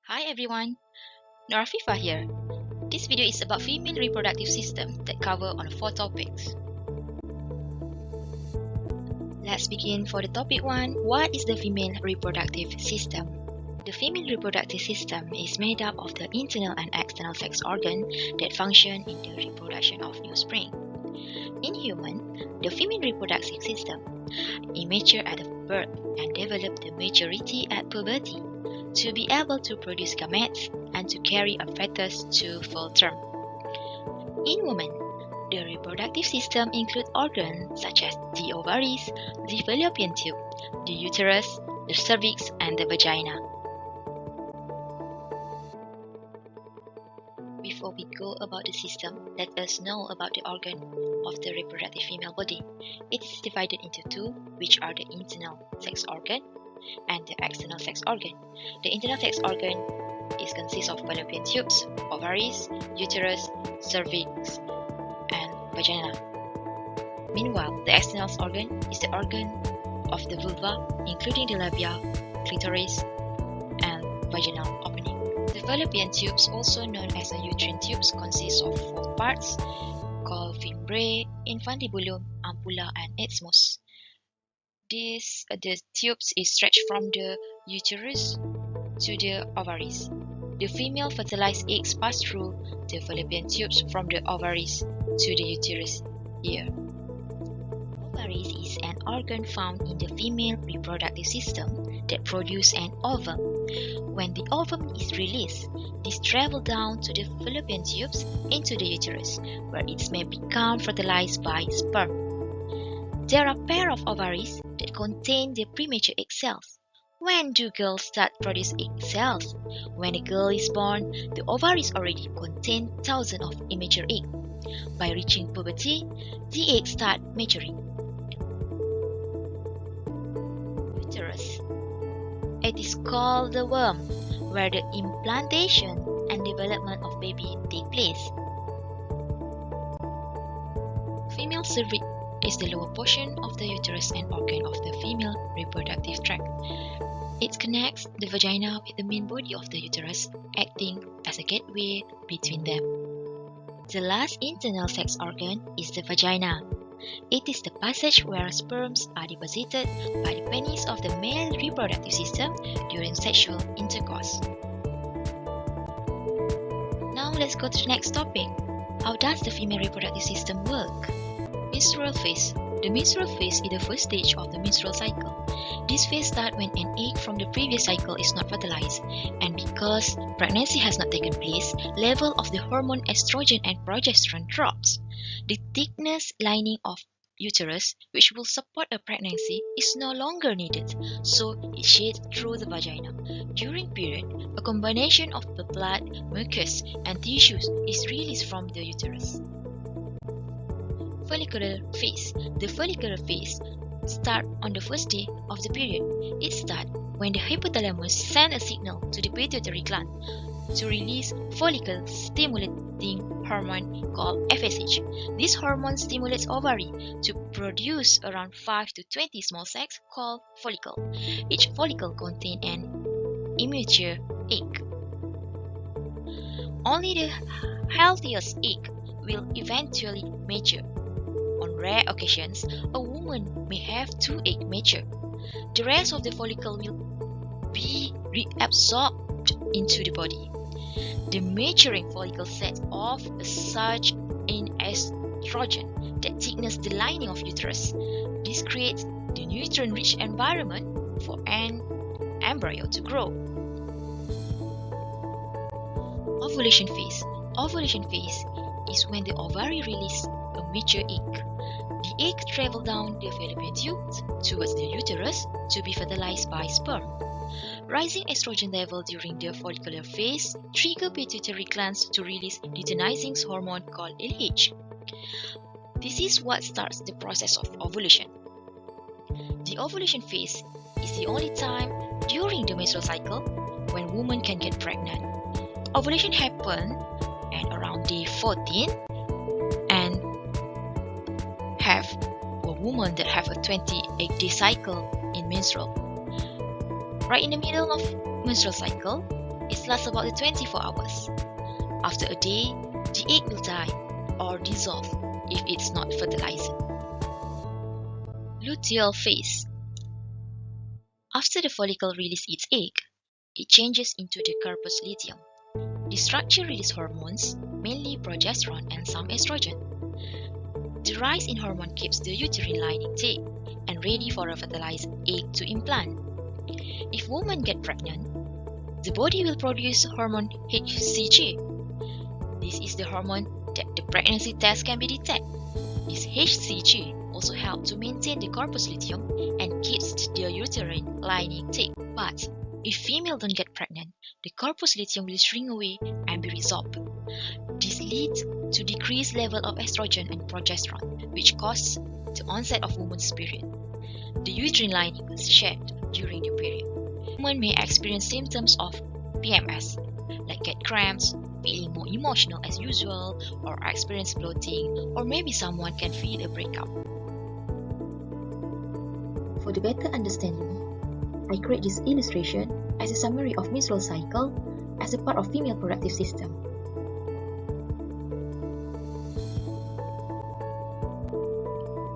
Hi everyone, Norafifa here. This video is about female reproductive system that cover on 4 topics. Let's begin for the topic 1. What is the female reproductive system? The female reproductive system is made up of the internal and external sex organ that function in the reproduction of new spring. In human, the female reproductive system immature at birth and develop the maturity at puberty to be able to produce gametes and to carry a fetus to full term. In women, the reproductive system includes organs such as the ovaries, the fallopian tube, the uterus, the cervix, and the vagina. Before we go about the system, let us know about the organ of the reproductive female body. It is divided into 2, which are the internal sex organ and the external sex organ. The internal sex organ consists of fallopian tubes, ovaries, uterus, cervix, and vagina. Meanwhile, the external organ is the organ of the vulva, including the labia, clitoris, and vaginal opening. The fallopian tubes, also known as the uterine tubes, consist of 4 parts called fimbriae, infundibulum, ampulla, and isthmus. The tubes is stretched from the uterus to the ovaries. The female fertilized eggs pass through the fallopian tubes from the ovaries to the uterus here. Ovaries is an organ found in the female reproductive system that produces an ovum. When the ovum is released, this travels down to the fallopian tubes into the uterus, where it may become fertilized by sperm. There are a pair of ovaries that contain the premature egg cells. When do girls start producing egg cells? When a girl is born, the ovaries already contain thousands of immature eggs. By reaching puberty, the eggs start maturing. Uterus. It is called the womb, where the implantation and development of baby take place. Female cervix is the lower portion of the uterus and organ of the female reproductive tract. It connects the vagina with the main body of the uterus, acting as a gateway between them. The last internal sex organ is the vagina. It is the passage where sperms are deposited by the penis of the male reproductive system during sexual intercourse. Now let's go to the next topic. How does the female reproductive system work? Menstrual phase. The menstrual phase is the first stage of the menstrual cycle. This phase starts when an egg from the previous cycle is not fertilized, and because pregnancy has not taken place, level of the hormone estrogen and progesterone drops. The thickness lining of uterus, which will support a pregnancy, is no longer needed, so it sheds through the vagina. During period, a combination of the blood, mucus, and tissues is released from the uterus. Follicular phase. The follicular phase starts on the first day of the period. It starts when the hypothalamus sends a signal to the pituitary gland to release follicle-stimulating hormone called FSH. This hormone stimulates ovary to produce around 5 to 20 small sacs called follicle. Each follicle contains an immature egg. Only the healthiest egg will eventually mature. On rare occasions, a woman may have 2 eggs mature. The rest of the follicle will be reabsorbed into the body. The maturing follicle sets off a surge in estrogen that thickens the lining of uterus. This creates the nutrient-rich environment for an embryo to grow. Ovulation phase. Ovulation phase is when the ovary releases a mature egg. The egg travels down the fallopian tube towards the uterus to be fertilized by sperm. Rising estrogen level during the follicular phase trigger pituitary glands to release luteinizing hormone called LH. This is what starts the process of ovulation. The ovulation phase is the only time during the menstrual cycle when women can get pregnant. Ovulation happens at around day 14 and have a woman that have a 28-day cycle in menstrual. Right in the middle of menstrual cycle, It lasts about 24 hours. After a day, the egg will die or dissolve if it's not fertilized. Luteal phase. After the follicle releases its egg, it changes into the corpus luteum. The structure releases hormones, mainly progesterone and some estrogen. The rise in hormone keeps the uterine lining thick and ready for a fertilized egg to implant. If women get pregnant, the body will produce hormone HCG. This is the hormone that the pregnancy test can be detected. This HCG also helps to maintain the corpus luteum and keeps the uterine lining thick. But if female don't get pregnant, the corpus luteum will shrink away and be resolved. This leads to decreased level of estrogen and progesterone, which causes the onset of woman's period. The uterine lining will shed during the period. Women may experience symptoms of PMS, like get cramps, feeling more emotional as usual, or experience bloating, or maybe someone can feel a breakup. For the better understanding, I create this illustration as a summary of menstrual cycle as a part of female reproductive system.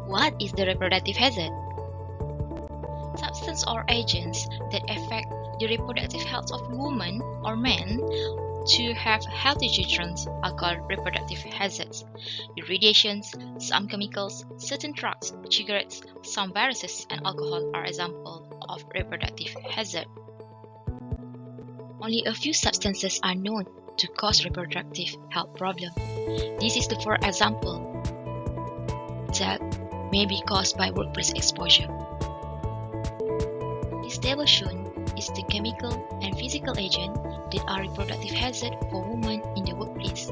What is the reproductive hazard? Substances or agents that affect the reproductive health of women or men to have healthy children are called reproductive hazards. The radiations, some chemicals, certain drugs, cigarettes, some viruses, and alcohol are examples of reproductive hazard. Only a few substances are known to cause reproductive health problems. This is the for example that may be caused by workplace exposure. This table shown is the chemical and physical agent that are reproductive hazard for women in the workplace.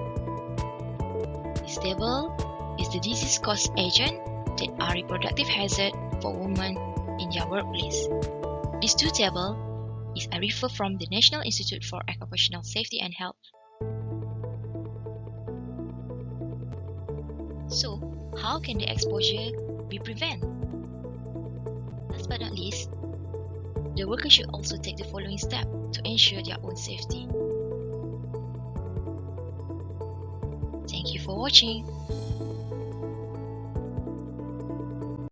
This table is the disease-caused agent that are reproductive hazard for women in their workplace. These two tables is a refer from the National Institute for Occupational Safety and Health. So, how can the exposure be prevented? Last but not least, the worker should also take the following steps to ensure their own safety. Thank you for watching.